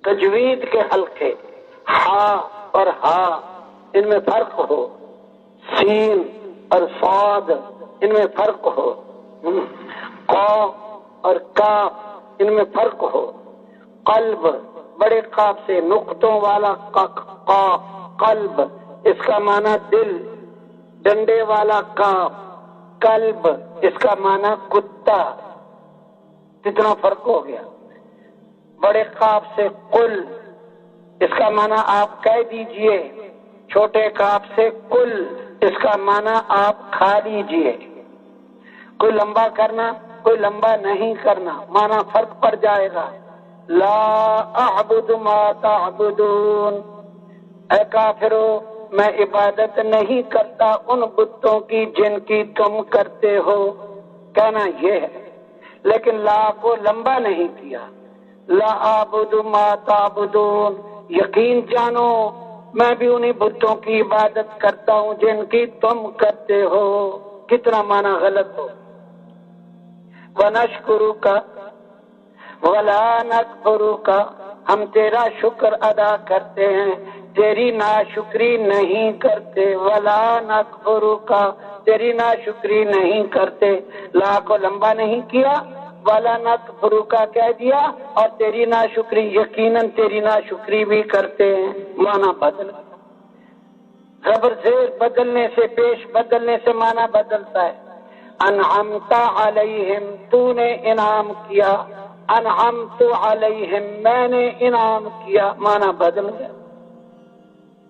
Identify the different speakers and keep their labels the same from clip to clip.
Speaker 1: تجوید کے حلقے، ہا اور ہا ان میں فرق ہو، سین اور صاد ان میں فرق ہو، قاف اور کاف ان میں فرق ہو، قلب بڑے قاف سے نقطوں والا قاف قلب، اس کا معنی دل، ڈنڈے والا کاف قلب، اس کا معنی کتا۔ کتنا فرق ہو گیا۔ بڑے قاف سے قل، اس کا معنی آپ کہہ دیجئے، چھوٹے قاف سے کل، اس کا معنی آپ کھا لیجئے۔ کوئی لمبا کرنا، کوئی لمبا نہیں کرنا، معنی فرق پڑ جائے گا۔ لا اعبد ما تعبدون، اے کافرو میں عبادت نہیں کرتا ان بتوں کی جن کی تم کرتے ہو، کہنا یہ ہے، لیکن لا کو لمبا نہیں کیا۔ لا اعبد ما تعبدون، یقین جانو میں بھی انہی بتوں کی عبادت کرتا ہوں جن کی تم کرتے ہو۔ کتنا معنی غلط ہو۔ وَنَشْكُرُكَ وَلَا نَكْفُرُكَ، ہم تیرا شکر ادا کرتے ہیں، تیری ناشکری نہیں کرتے۔ وَلَا نَكْفُرُكَ، تیری ناشکری نہیں کرتے۔ لا کو لمبا نہیں کیا، وَلَا نَكْفُرُكَ کہہ دیا، اور تیری ناشکری، یقیناً تیری ناشکری بھی کرتے ہیں، معنی بدل۔ زبر زیر بدلنے سے، پیش بدلنے سے معنی بدلتا ہے۔ انعمت علیہم، تو نے انعام کیا، انعمت علیہم میں نے انعام کیا، معنی بدل گیا۔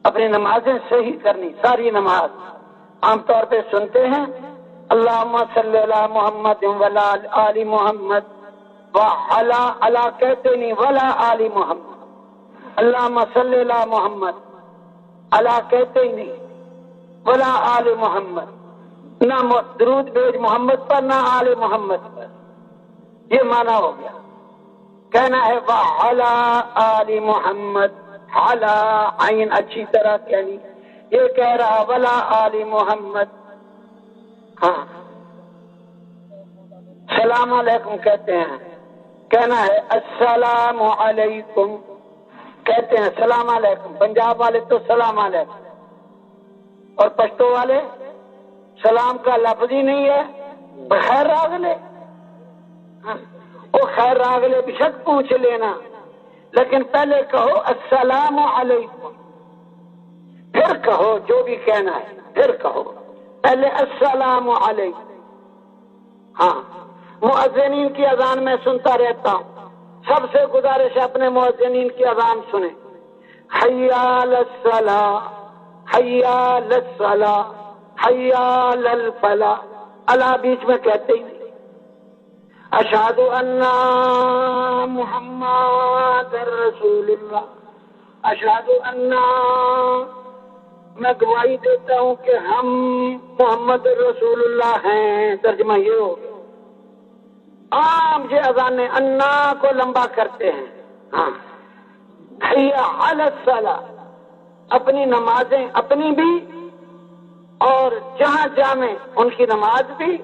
Speaker 1: اپنی نمازیں صحیح کرنی، ساری نماز عام طور پہ سنتے ہیں اللہم صلی علی محمد وعلی آل محمد، وعلی علی کہتے نہیں، ولا آل محمد، اللہم صلی علی محمد، علی کہتے ہی نہیں، ولا آل محمد، نہ درود بھیج محمد پر، نہ آل محمد پر، یہ معنی ہو گیا۔ کہنا ہے وعلی آل محمد، علی عین اچھی طرح کہنی، یہ کہہ رہا ولا آل محمد۔ ہاں سلام علیکم کہتے ہیں، کہنا ہے السلام علیکم، کہتے ہیں سلام علیکم۔ پنجاب والے تو سلام علیکم، اور پشتو والے سلام کا لفظ ہی نہیں ہے، بخیر راغلے، وہ خیر راغلے بشک پوچھ لینا، لیکن پہلے کہو السلام علیکم، پھر کہو جو بھی کہنا ہے، پھر کہو پہلے السلام علیکم۔ ہاں مؤذنین کی اذان میں سنتا رہتا ہوں، سب سے گزارش ہے اپنے مؤذنین کی اذان سنیں، حی علی الصلاۃ، حی علی الصلاۃ، حی علی الفلاح، اللہ بیچ میں کہتے ہی نہیں۔ اشہد ان محمد رسول اللہ، اشہد ان، میں گواہی دیتا ہوں کہ ہم محمد رسول اللہ ہیں، ترجمہ یہ ہو گیا۔ عام یہ اذانیں انا کو لمبا کرتے ہیں۔ ہاں حی علی الصلاۃ، اپنی نمازیں اپنی بھی، اور جہاں جامع ان کی نماز بھی،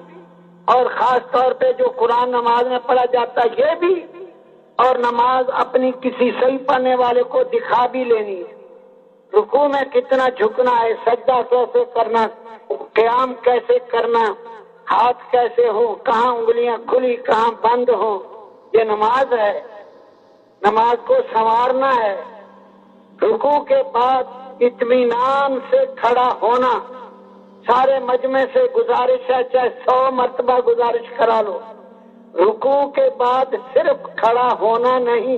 Speaker 1: اور خاص طور پہ جو قرآن نماز میں پڑھا جاتا ہے یہ بھی، اور نماز اپنی کسی صحیح پڑھنے والے کو دکھا بھی لینی ہے۔ رکوع میں کتنا جھکنا ہے، سجدہ کیسے کرنا، قیام کیسے کرنا، ہاتھ کیسے ہو، کہاں انگلیاں کھلی کہاں بند ہو، یہ نماز ہے۔ نماز کو سنوارنا ہے۔ رکوع کے بعد اطمینان سے کھڑا ہونا، سارے مجمع سے گزارش ہے، چاہے 100 مرتبہ گزارش کرا لو، رکوع کے بعد صرف کھڑا ہونا نہیں،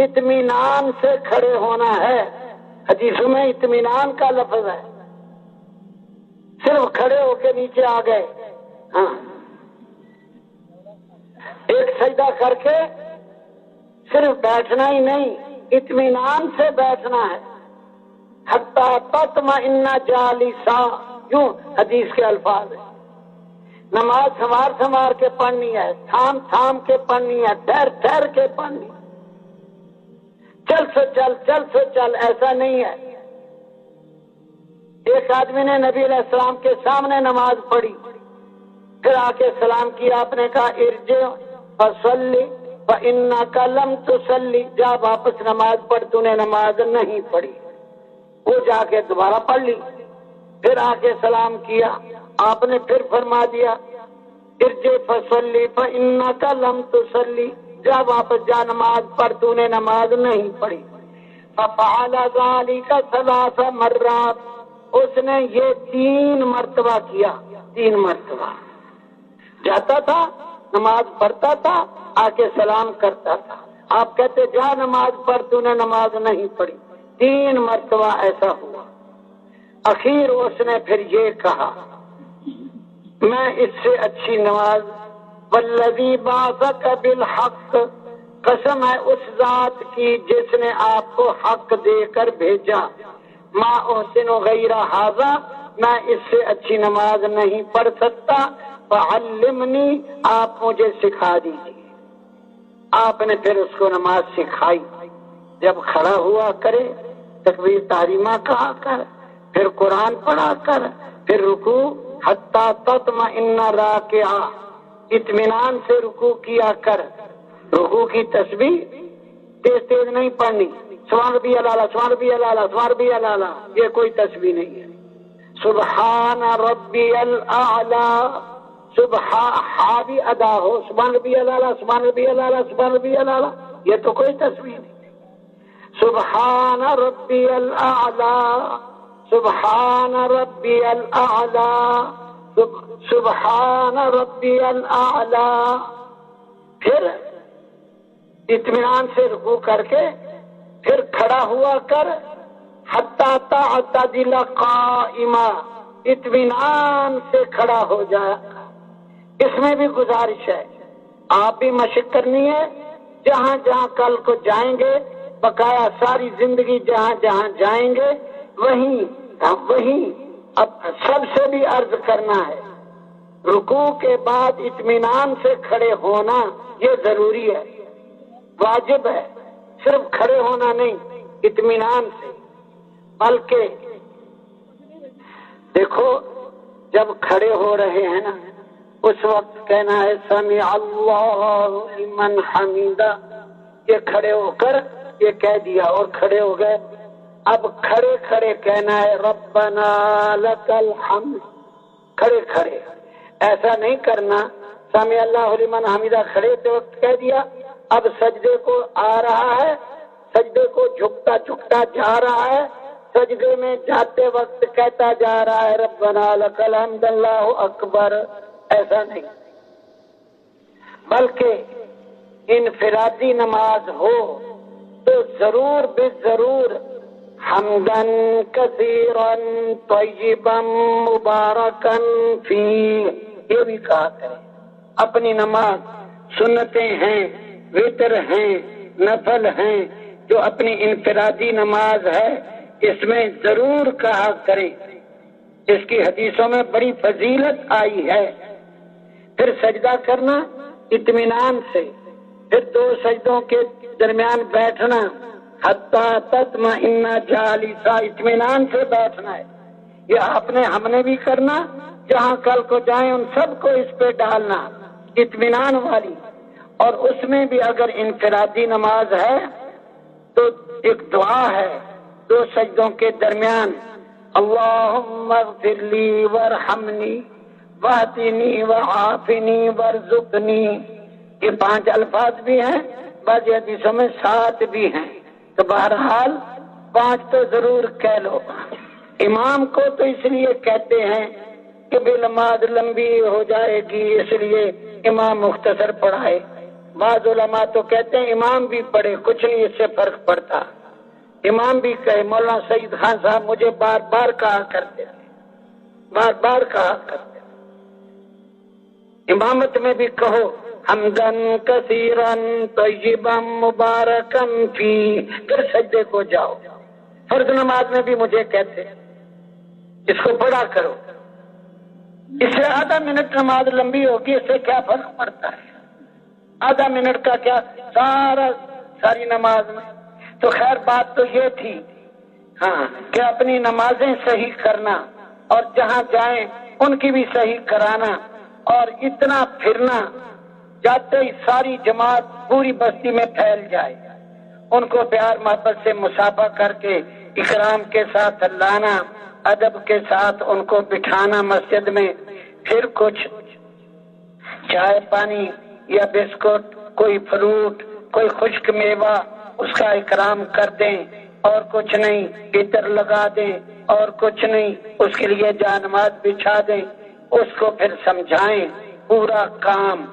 Speaker 1: اطمینان سے کھڑے ہونا ہے۔ حدیثوں میں اطمینان کا لفظ ہے، صرف کھڑے ہو کے نیچے آ گئے۔ ہاں ایک سجدہ کر کے صرف بیٹھنا ہی نہیں، اطمینان سے بیٹھنا ہے۔ حتی تطمئن جالسا، یوں حدیث کے الفاظ ہیں۔ نماز سنوار سنوار کے پڑھنی ہے، تھام تھام کے پڑھنی ہے، ٹھہر ٹھہر کے پڑھنی، چل سے چل چل سے چل، ایسا نہیں ہے۔ ایک آدمی نے نبی علیہ السلام کے سامنے نماز پڑھی، پھر آ کے سلام کیا، آپ نے کہا ارجع فصلی فإنك لم تصلی، جا واپس نماز پڑھ، تو نے نماز نہیں پڑھی۔ وہ جا کے دوبارہ پڑھ لی، پھر آ کے سلام کیا، آپ نے پھر فرما دیا ارجع فصلی فإنک لم تصلی، جا واپس جا نماز پڑھ، تو نے نماز نہیں پڑھی۔ ففعل ذلك 3 مرات، اس نے یہ 3 مرتبہ کیا، 3 مرتبہ جاتا تھا، نماز پڑھتا تھا، آ کے سلام کرتا تھا، آپ کہتے جا نماز پڑھ، تو نے نماز نہیں پڑھی۔ 3 مرتبہ ایسا ہوا۔ اخیر اس نے پھر یہ کہا میں اس سے اچھی نماز، والذی بعثک بالحق، قسم ہے اس ذات کی جس نے آپ کو حق دے کر بھیجا، ما احسن غیر ھذا، میں اس سے اچھی نماز نہیں پڑھ سکتا، فعلمنی، آپ مجھے سکھا دیجیے۔ آپ نے پھر اس کو نماز سکھائی، جب کھڑا ہوا کرے تکبیر تحریمہ کہا کر، پھر قرآن پڑھا کر، پھر رکوع حتی تطمئن راکعا، اطمینان سے رکوع کیا کر، رکوع کی تسبیح تیز تیز نہیں پڑھنی، سبحان ربی الاعلیٰ، سبحان ربی الاعلیٰ، سبحان ربی الاعلیٰ، یہ کوئی تسبیح نہیں ہے۔ سبحان ربی الاعلیٰ، ہا بھی ادا ہو، سبحان ربی الاعلیٰ، سبحان ربی الاعلیٰ، سبحان ربی الاعلیٰ، یہ تو کوئی تسبیح نہیں۔ سبحان ربی الاعلیٰ، سبحان ربی الاعلیٰ، سبحان ربی الاعلیٰ، پھر اطمینان سے رکوع کر کے پھر کھڑا ہوا کر، حتی تعتدل قائما، اطمینان سے کھڑا ہو جائے۔ اس میں بھی گزارش ہے، آپ بھی مشق کرنی ہے، جہاں جہاں کل کو جائیں گے، بقایا ساری زندگی جہاں جہاں جائیں گے وہیں اب سب سے بھی عرض کرنا ہے، رکوع کے بعد اطمینان سے کھڑے ہونا یہ ضروری ہے، واجب ہے، صرف کھڑے ہونا نہیں، اطمینان سے۔ بلکہ دیکھو جب کھڑے ہو رہے ہیں نا، اس وقت کہنا ہے سمع اللہ لمن حمیدہ، یہ کھڑے ہو کر یہ کہہ دیا اور کھڑے ہو گئے، اب کھڑے کھڑے کہنا ہے ربنا لک الحمد، کھڑے کھڑے، ایسا نہیں کرنا سمع اللہ لمن حمیدہ کھڑے کے وقت کہہ دیا، اب سجدے کو آ رہا ہے، سجدے کو جھکتا جھکتا جا رہا ہے، سجدے میں جاتے وقت کہتا جا رہا ہے ربنا لک الحمد اللہ اکبر، ایسا نہیں، بلکہ انفرادی نماز ہو تو ضرور بے ضرور حمدن کثیرن طیبا مبارکن فی، یہ بھی کہا کرے۔ اپنی نماز سنتیں ہیں، وتر ہیں، نفل ہیں، جو اپنی انفرادی نماز ہے اس میں ضرور کہا کریں، اس کی حدیثوں میں بڑی فضیلت آئی ہے۔ پھر سجدہ کرنا اطمینان سے، پھر 2 سجدوں کے درمیان بیٹھنا حتی تطمئن جالسا، اطمینان سے بیٹھنا ہے، یہ ہم نے بھی کرنا، جہاں کل کو جائیں ان سب کو اس پہ ڈالنا، اطمینان والی۔ اور اس میں بھی اگر انفرادی نماز ہے تو ایک دعا ہے 2 سجدوں کے درمیان، اللہم اغفر لی وارحمنی واہدنی وعافنی وارزقنی، یہ 5 الفاظ بھی ہیں، بعض حدیثوں میں 7 بھی ہیں، تو بہرحال 5 تو ضرور کہہ لو۔ امام کو تو اس لیے کہتے ہیں کہ بھی نماز لمبی ہو جائے گی، اس لیے امام مختصر پڑھائے، بعض علماء تو کہتے ہیں امام بھی پڑھے، کچھ نہیں اس سے فرق پڑتا، امام بھی کہے۔ مولانا سعید خان صاحب مجھے بار بار کہا کرتے تھے، بار بار کہا کرتے، امامت میں بھی کہو حمدن کثیرن طیبا مبارکن فی، پھر سجدے کو جاؤ۔ فرض نماز میں بھی مجھے کہتے اس کو پڑھا کرو، اس سے آدھا منٹ نماز لمبی ہوگی، اس سے کیا فرق پڑتا ہے، آدھا منٹ کا کیا ساری نماز میں۔ تو خیر بات تو یہ تھی ہاں کہ اپنی نمازیں صحیح کرنا اور جہاں جائیں ان کی بھی صحیح کرانا، اور اتنا پھرنا جاتے ہی ساری جماعت پوری بستی میں پھیل جائے، ان کو پیار محبت سے مصافحہ کر کے اکرام کے ساتھ لانا، ادب کے ساتھ ان کو بٹھانا مسجد میں، پھر کچھ چائے پانی یا بسکٹ، کوئی فروٹ، کوئی خشک میوہ، اس کا اکرام کر دیں، اور کچھ نہیں عطر لگا دیں، اور کچھ نہیں اس کے لیے جانماز بچھا دیں، اس کو پھر سمجھائیں پورا کام